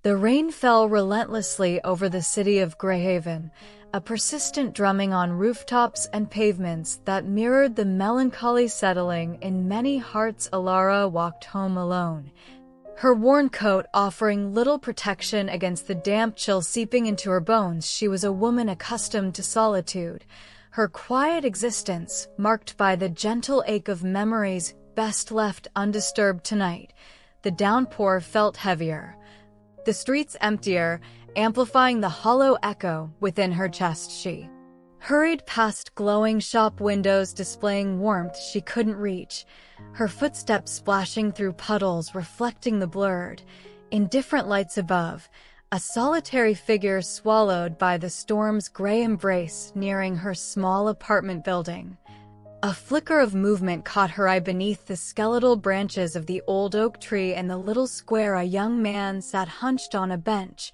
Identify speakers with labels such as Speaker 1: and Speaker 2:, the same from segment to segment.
Speaker 1: The rain fell relentlessly over the city of Greyhaven, a persistent drumming on rooftops and pavements that mirrored the melancholy settling in many hearts. Elara walked home alone, her worn coat offering little protection against the damp chill seeping into her bones. She was a woman accustomed to solitude, her quiet existence marked by the gentle ache of memories best left undisturbed. Tonight, the downpour felt heavier, the streets emptier, amplifying the hollow echo within her chest. She hurried past glowing shop windows displaying warmth she couldn't reach, her footsteps splashing through puddles reflecting the blurred, indifferent lights above, a solitary figure swallowed by the storm's gray embrace nearing her small apartment building. A flicker of movement caught her eye beneath the skeletal branches of the old oak tree in the little square. A young man sat hunched on a bench,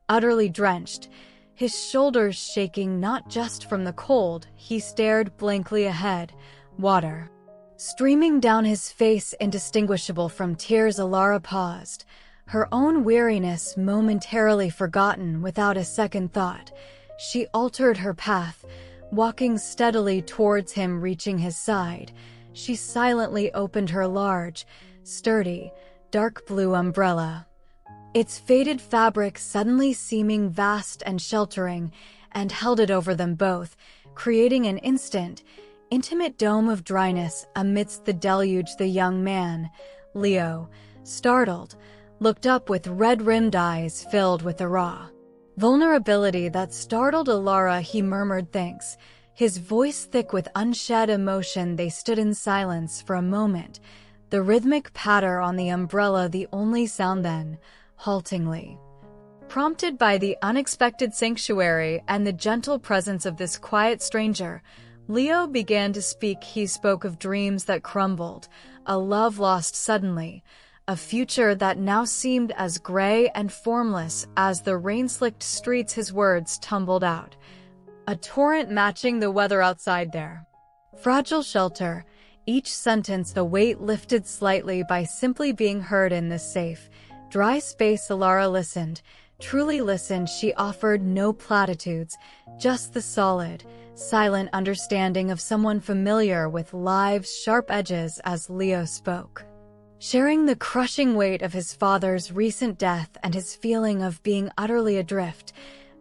Speaker 1: utterly drenched, his shoulders shaking not just from the cold. He stared blankly ahead, water streaming down his face indistinguishable from tears. Elara paused, her own weariness momentarily forgotten. Without a second thought, she altered her path, walking steadily towards him. Reaching his side, she silently opened her large, sturdy, dark blue umbrella, its faded fabric suddenly seeming vast and sheltering, and held it over them both, creating an intimate dome of dryness amidst the deluge. The young man, Leo, startled, looked up with red-rimmed eyes filled with a raw vulnerability that startled Elara. He murmured thanks, his voice thick with unshed emotion. They stood in silence for a moment, the rhythmic patter on the umbrella the only sound. Then, haltingly, prompted by the unexpected sanctuary and the gentle presence of this quiet stranger, Leo began to speak. He spoke of dreams that crumbled, a love lost suddenly, a future that now seemed as gray and formless as the rain-slicked streets. His words tumbled out, a torrent matching the weather outside. Their fragile shelter, each sentence a weight lifted slightly by simply being heard in this safe, dry space. Elara listened, truly listened. She offered no platitudes, just the solid, silent understanding of someone familiar with life's sharp edges. As Leo spoke, sharing the crushing weight of his father's recent death and his feeling of being utterly adrift,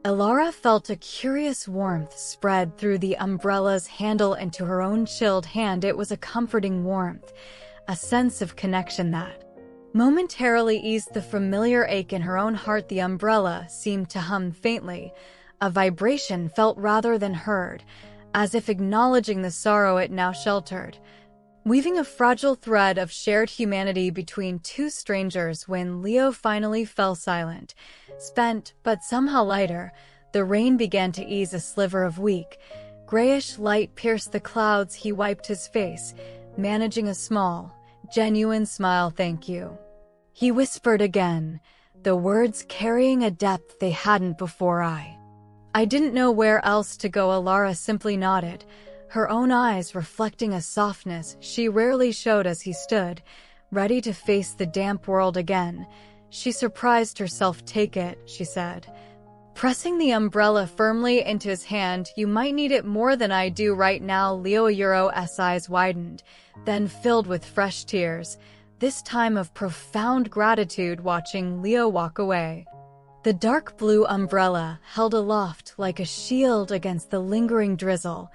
Speaker 1: Elara felt a curious warmth spread through the umbrella's handle into her own chilled hand. It was a comforting warmth, a sense of connection that momentarily eased the familiar ache in her own heart. The umbrella seemed to hum faintly, a vibration felt rather than heard, as if acknowledging the sorrow it now sheltered, weaving a fragile thread of shared humanity between two strangers. When Leo finally fell silent, spent but somehow lighter, the rain began to ease. A sliver of weak, grayish light pierced the clouds. He wiped his face, managing a small, genuine smile. "Thank you," he whispered again, the words carrying a depth they hadn't before. I didn't know where else to go." Elara simply nodded, her own eyes reflecting a softness she rarely showed as he stood, ready to face the damp world again. She surprised herself. "Take it," she said, pressing the umbrella firmly into his hand. "You might need it more than I do right now." Leo's eyes widened, then filled with fresh tears, this time of profound gratitude. Watching Leo walk away, the dark blue umbrella held aloft like a shield against the lingering drizzle,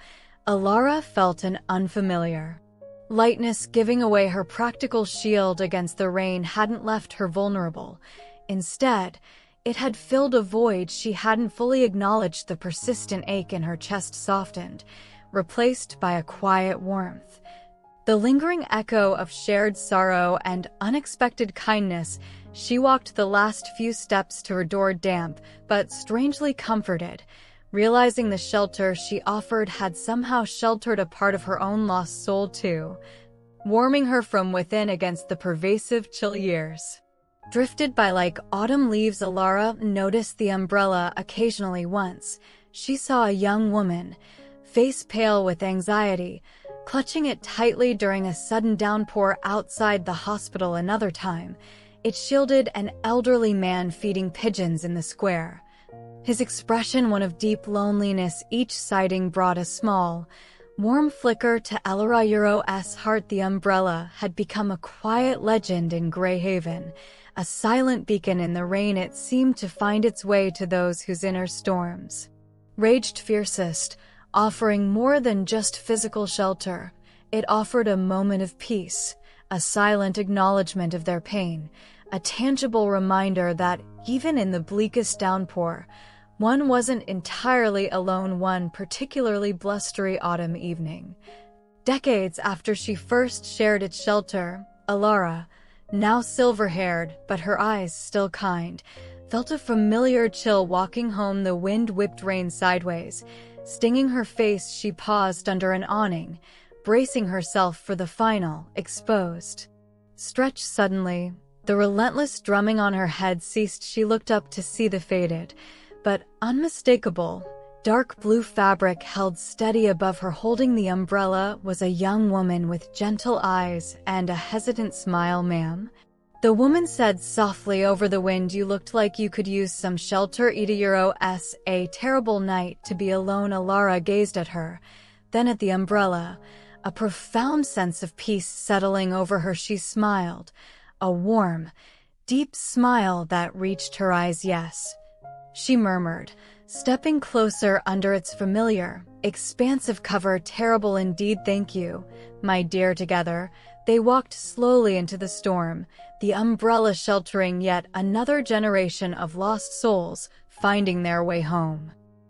Speaker 1: Elara felt an unfamiliar lightness giving away. Her practical shield against the rain hadn't left her vulnerable. Instead, it had filled a void she hadn't fully acknowledged. The persistent ache in her chest softened, replaced by a quiet warmth, the lingering echo of shared sorrow and unexpected kindness. She walked the last few steps to her door, damp but strangely comforted, realizing the shelter she offered had somehow sheltered a part of her own lost soul too, warming her from within against the pervasive chill years drifted by like autumn leaves. Elara noticed the umbrella occasionally. Once, she saw a young woman, face pale with anxiety, clutching it tightly during a sudden downpour outside the hospital. Another time, It shielded an elderly man feeding pigeons in the square. His expression one of deep loneliness, each sighting brought a small, warm flicker to Elara's heart. The umbrella had become a quiet legend in Greyhaven, a silent beacon in the rain. It seemed to find its way to those whose inner storms raged fiercest, offering more than just physical shelter. It offered a moment of peace, a silent acknowledgement of their pain, a tangible reminder that, even in the bleakest downpour, one wasn't entirely alone. One particularly blustery autumn evening, decades after she first shared its shelter, Elara, now silver-haired but her eyes still kind, felt a familiar chill walking home. The wind whipped rain sideways, stinging her face. She paused under an awning, bracing herself for the final, exposed stretch. Suddenly, the relentless drumming on her head ceased. She looked up to see the faded, but unmistakable, dark blue fabric held steady above her. Holding the umbrella was a young woman with gentle eyes and a hesitant smile. "Ma'am," the woman said softly over the wind, "you looked like you could use some shelter." It's a terrible night to be alone. Elara gazed at her, then at the umbrella, a profound sense of peace settling over her. She smiled, a warm, deep smile that reached her eyes. "Yes," she murmured, stepping closer under its familiar, expansive cover. "Terrible indeed. Thank you, my dear." Together, they walked slowly into the storm, the umbrella sheltering yet another generation of lost souls finding their way home.